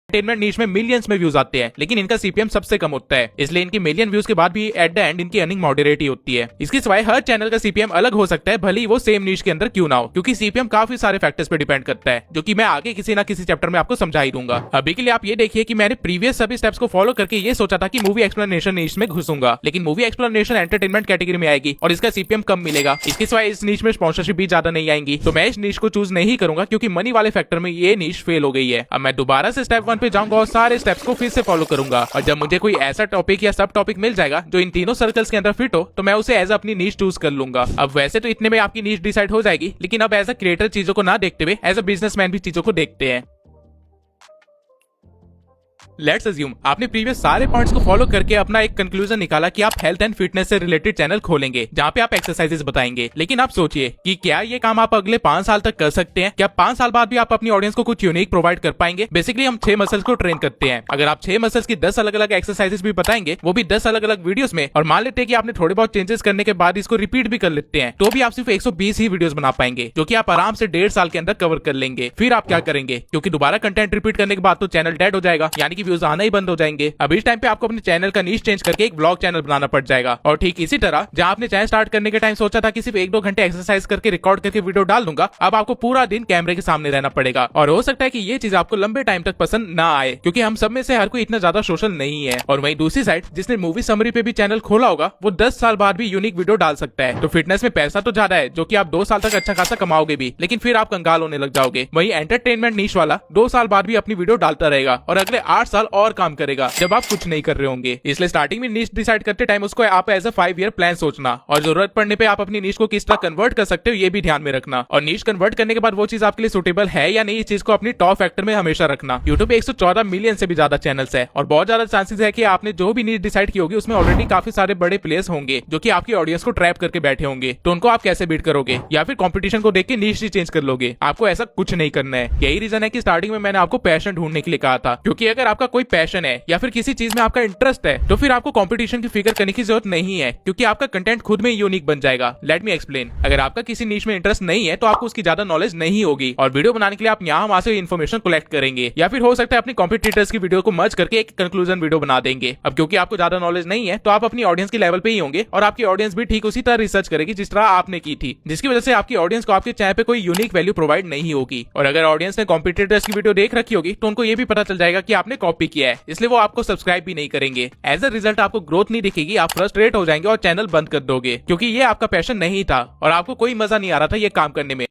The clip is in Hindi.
एंटरटेनमेंट नीश में मिलियंस में व्यूज आते हैं, लेकिन इनका सीपीएम सबसे कम होता है, इसलिए इनकी मिलियन व्यूज के बाद भी एट द एंड इनकी अर्निंग मॉडरेट ही होती है। इसके सिवाय हर चैनल का सीपीएम अलग हो सकता है, भले ही वो सेम नीश के अंदर क्यों ना हो, क्योंकि सीपीएम काफी सारे फैक्टर्स पे डिपेंड करता है, जो कि मैं आगे किसी ना किसी चैप्टर में आपको समझा ही दूंगा। अभी के लिए आप ये देखिए कि मैंने प्रीवियस सभी स्टेप्स को फॉलो करके ये सोचा था कि मूवी एक्सप्लेनेशन नीश में घुसूंगा, लेकिन मूवी एक्सप्लेनेशन एंटरटेनमेंट कैटेगरी में आएगी और इसका सीपीएम कम मिलेगा। इसके सिवाय इस नीश में स्पॉन्सरशिप भी ज्यादा नहीं आएंगी, तो मैं इस नीश को चूज नहीं करूंगा, क्योंकि मनी वाले फैक्टर में ये नीश फेल हो गई है। अब मैं दोबारा से स्टेप 1 पे जाऊंगा और सारे स्टेप्स को फिर से फॉलो करूंगा, और जब मुझे कोई ऐसा टॉपिक या सब टॉपिक मिल जाएगा जो इन तीनों सर्कल्स के अंदर फिट हो, तो मैं उसे एज अपनी नीश चूज कर लूंगा। अब वैसे तो इतने में आपकी नीश डिसाइड हो जाएगी, लेकिन अब एज अ क्रिएटर चीजों को ना देखते हुए एज अ बिजनेसमैन भी चीजों को देखते हैं। लेट्स अज्यूम आपने प्रीवियस सारे पॉइंट्स को फॉलो करके अपना एक कंक्लूजन निकाला कि आप हेल्थ एंड फिटनेस से रिलेटेड चैनल खोलेंगे, जहां पे आप एक्सरसाइजेस बताएंगे। लेकिन आप सोचिए कि क्या ये काम आप अगले 5 साल तक कर सकते हैं? क्या 5 साल बाद भी आप अपनी ऑडियंस को कुछ यूनिक प्रोवाइड कर पाएंगे? बेसिकली हम 6 मसल्स को ट्रेन करते हैं। अगर आप 6 मसल्स की 10 अलग अलग एक्सरसाइजेस भी बताएंगे, वो भी 10 अलग अलग वीडियोस में, और मान लेते हैं कि आपने थोड़े बहुत चेंजेस करने के बाद इसको रिपीट भी कर लेते हैं, तो भी आप सिर्फ 120 ही वीडियोस बना पाएंगे, जो कि आप आराम से 1.5 साल के अंदर कवर कर लेंगे। फिर आप क्या करेंगे? क्योंकि दोबारा कंटेंट रिपीट करने के बाद तो चैनल डेड हो जाएगा, यानी कि व्यूज आना ही बंद हो जाएंगे। अब इस टाइम पे आपको अपने चैनल का नीश चेंज करके एक ब्लॉग चैनल बनाना पड़ जाएगा। और ठीक इसी तरह जहां आपने चैनल स्टार्ट करने के टाइम सोचा था कि सिर्फ 1-2 घंटे एक्सरसाइज करके रिकॉर्ड करके वीडियो डाल दूंगा, अब आपको पूरा दिन कैमरे के सामने रहना पड़ेगा। और हो सकता है कि ये चीज आपको लंबे टाइम तक पसंद ना आए, क्योंकि हम सब में से हर कोई इतना ज्यादा सोशल नहीं है। और वहीं दूसरी साइड जिसने मूवी समरी पे भी चैनल खोला होगा, वो 10 साल बाद भी यूनिक वीडियो डाल सकता है। तो फिटनेस में पैसा तो ज्यादा है, जो कि आप 2 साल तक अच्छा खासा कमाओगे भी, लेकिन फिर आप कंगाल होने लग जाओगे। वहीं एंटरटेनमेंट नीश वाला 2 साल बाद भी अपनी वीडियो डालता रहेगा और अगले 8 साल और काम करेगा, जब आप कुछ नहीं कर रहे होंगे। इसलिए स्टार्टिंग में नीश डिसाइड करते टाइम उसको आप एज अ 5 ईयर प्लान सोचना, और जरूरत पड़ने पे आप अपनी नीश को किस तरह कन्वर्ट कर सकते हो ये भी ध्यान में रखना। और नीश कन्वर्ट करने के बाद वो चीज आपके लिए सुटेबल है या नहीं, इस चीज को अपनी टॉप फैक्टर में हमेशा रखना। यूट्यूब पे 114 मिलियन से भी ज्यादा चैनल्स है, और बहुत ज्यादा चांसेस है कि आपने जो भी नीश डिसाइड की होगी उसमें ऑलरेडी काफी सारे बड़े प्लेयर्स होंगे, जो कि आपकी ऑडियंस को ट्रैप करके बैठे होंगे। तो उनको आप कैसे बीट करोगे? या फिर कंपटीशन को देख के नीश ही चेंज कर लोगे? आपको ऐसा कुछ नहीं करना है। यही रीजन है कि स्टार्टिंग में मैंने आपको पैशन ढूंढने के लिए कहा था, क्योंकि अगर आपका कोई पैशन है या फिर किसी चीज में आपका इंटरेस्ट है, तो फिर आपको कंपटीशन की फिक्र करने की जरूरत नहीं है, क्योंकि आपका कंटेंट खुद में यूनिक बन जाएगा। Let me explain. अगर आपका किसी नीश में इंटरेस्ट नहीं है, तो आपको उसकी ज्यादा नॉलेज नहीं होगी, और वीडियो बनाने के लिए आप यहाँ वहां से इन्फॉर्मेशन कलेक्ट करेंगे, या फिर हो सकता है अपने कॉम्पिटिटर्स की वीडियो को मर्ज करके एक कंक्लूजन वीडियो बना देंगे। अब क्योंकि आपको ज्यादा नॉलेज नहीं है, तो आप अपनी ऑडियंस के लेवल पे ही होंगे, और आपकी ऑडियंस भी ठीक उसी तरह रिसर्च करेगी जिस तरह आपने की थी, जिसकी वजह से आपकी ऑडियंस को आपके चैनल पे कोई यूनिक वैल्यू प्रोवाइड नहीं होगी। और अगर ऑडियंस ने कॉम्पिटिटर्स की वीडियो देख रखी होगी, तो उनको ये भी पता चल जाएगा कि आपने कॉपी किया है, इसलिए वो आपको सब्सक्राइब भी नहीं करेंगे। एज अ रिजल्ट आपको ग्रोथ नहीं दिखेगी, आप फ्रस्ट्रेट हो जाएंगे और चैनल बंद कर दोगे, क्योंकि ये आपका पैशन नहीं था और आपको कोई मजा नहीं आ रहा था ये काम करने में।